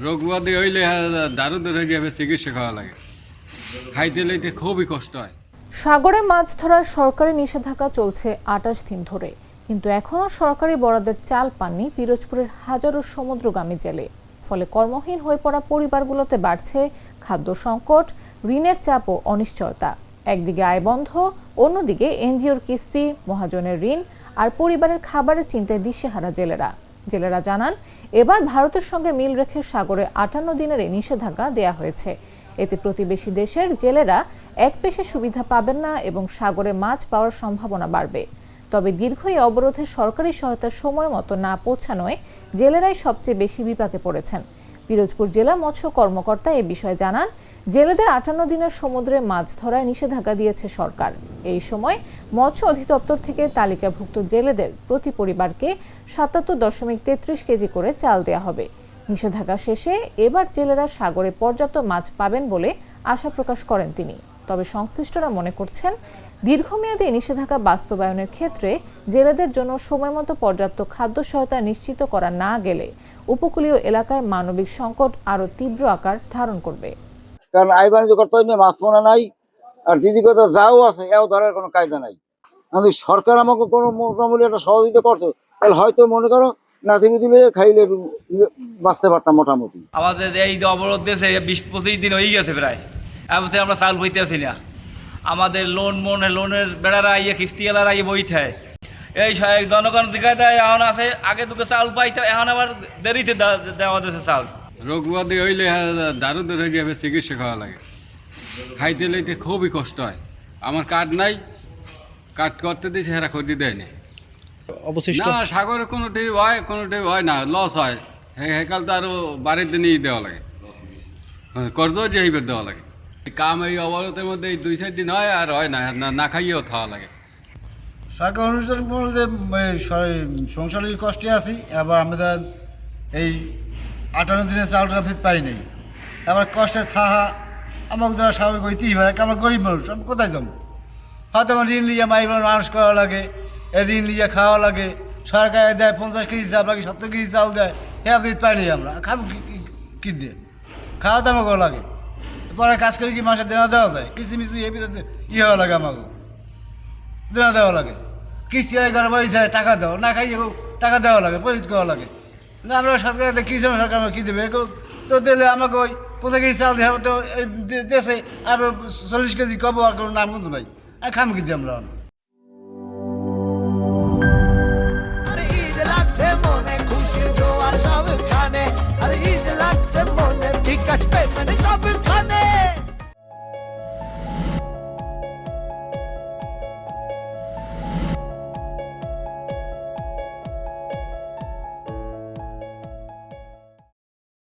রোগ ব্যাধি হইলে দারু ধরে যাবে, চিকিৎসা খাওয়া লাগে, খাইতে লইতে খুবই কষ্ট হয়। সাগরে মাছ ধরার সরকারি নিষেধাজ্ঞা চলছে ২৮ দিন ধরে, কিন্তু এখনো সরকারি বরাদ্দের চাল পাননি পিরোজপুরের হাজারো সমুদ্রগামী জেলে। ফলে কর্মহীন হয়ে পড়া পরিবারগুলোতে বাড়ছে খাদ্য সংকট, ঋণের চাপ ও অনিশ্চয়তা। একদিকে আয় বন্ধ, অন্যদিকে এনজিওর কিস্তি, মহাজনের ঋণ আর পরিবারের খাবারের চিন্তায় দিশেহারা জেলেরা জানান, এবার ভারতের সঙ্গে মিল রেখে সাগরে ৫৮ দিনের এই নিষেধাজ্ঞা দেয়া হয়েছে। এতে প্রতিবেশী দেশের জেলেরা এক পেশে সুবিধা পাবেন না এবং সাগরে মাছ পাওয়ার সম্ভাবনা বাড়বে। তবে দীর্ঘ এই অবরোধে সরকারি সহায়তার সময় মতো না পৌঁছানোয় জেলেরাই সবচেয়ে বেশি বিপাকে পড়েছেন। পিরোজপুর জেলা মৎস্য কর্মকর্তা এ বিষয়ে জানান, জেলেদের ৫৮ দিনের সমুদ্রে মাছ ধরায় নিষেধাজ্ঞা দিয়েছে সরকার। এই সময় মৎস্য অধিদপ্তর থেকে তালিকাভুক্ত জেলেদের প্রতি পরিবারকে ৭৭.৩৩ কেজি করে চাল দেওয়া হবে। নিষেধাজ্ঞা শেষে এবার জেলেরা সাগরে পর্যাপ্ত মাছ পাবেন বলে আশা প্রকাশ করেন তিনি। তবে সংশ্লিষ্টরা মনে করছেন, দীর্ঘমেয়াদী নিষেধাজ্ঞা বাস্তবায়নের ক্ষেত্রে জেলেদের জন্য সময়মতো পর্যাপ্ত খাদ্য সহায়তা নিশ্চিত করা না গেলে উপকূলীয় এলাকায় মানবিক সংকট আরো তীব্র আকার ধারণ করবে। কারণ আয় বাণিজ্য করতে হইলে মাছ পোনা নাই, আর দিদি কথা যাও আছে এও ধরার কোনো কায়দা নাই। আমি সরকার আমাকে কোনো মোটামুটি একটা সহযোগিতা করতো, তাহলে হয়তো মনে করো নাতিবি দিলে খাইলে বাঁচতে পারতাম মোটামুটি। আমাদের এই যে অবরোধ দিয়েছে ২০-২৫ দিন হয়ে গেছে প্রায়, এমন আমরা চাল বইতে আছি না। আমাদের লোনের বেড়ারা ইয়ে কিস্তিওয়ালারা ইয়ে বইতে এই জনগণ দিকে দেয়, এখন আছে আগে দুটো চাল পাইতে, এখন আবার দেরিতে দেওয়া দিয়েছে চাল। রোগ ব্যাধি হইলে দারু ধরে যাবে, চিকিৎসা খাওয়া লাগে, খাইতে লইতে খুবই কষ্ট হয়। আমার কার্ড নাই, কার্ড করতে দিয়েছে, হেরা খোঁজি দেয় না। অবশিষ্ট না, সাগরে কোনোটাই হয় না, লস হয়। হেকাল তো আরো বাড়িতে নিয়ে দেওয়া লাগে, কর্জ যে এইবার দেওয়া লাগে। কাম এই অবরোধের মধ্যে এই ২-৪ দিন হয়, আর হয় না, না খাইয়েও খাওয়া লাগে। সরকার অনুষ্ঠান বলতে সংসারের কষ্টে আছি, আবার আমাদের এই ৫৮ দিনের চালটা ফির পাই নাই, আবার কষ্টে থাহা আমাকে যারা স্বাভাবিক হইতেই হয়। আমরা গরিব মানুষ, আমি কোথায় যাবো? হয়তো আমার ঋণ লিয়ে মানুষ করা লাগে, ঋণ লিয়ে খাওয়া লাগে, সরকার দেয় ৫০ কেজি চাল লাগে, ৭০ কেজি চাল দেয়, হ্যাঁ পাই নাই। আমরা খাবো কি দিয়ে? খাওয়া তো আমাকে লাগে, পরে কাজ করে কি মাসে দেনা দেওয়া যায়? কিস্তি মিস্তি ই হওয়া লাগে, আমাকে দেনা দেওয়া লাগে। কিস্তি ঘরে বই যায়, টাকা দেওয়া না, খাইয়ে টাকা দেওয়া লাগে, পরিশোধ করা লাগে। না আমরা সরকার কী সময় সরকার আমাকে কী দেবে? এরকম তো দিলে আমাকে ওই ৫০ কেজি চাল দেওয়া তো এই দেশে আর ৪০ কেজি কব, আর কোনো নাম কিন্তু নাই। আর খাম কি দিয়ে আমরা?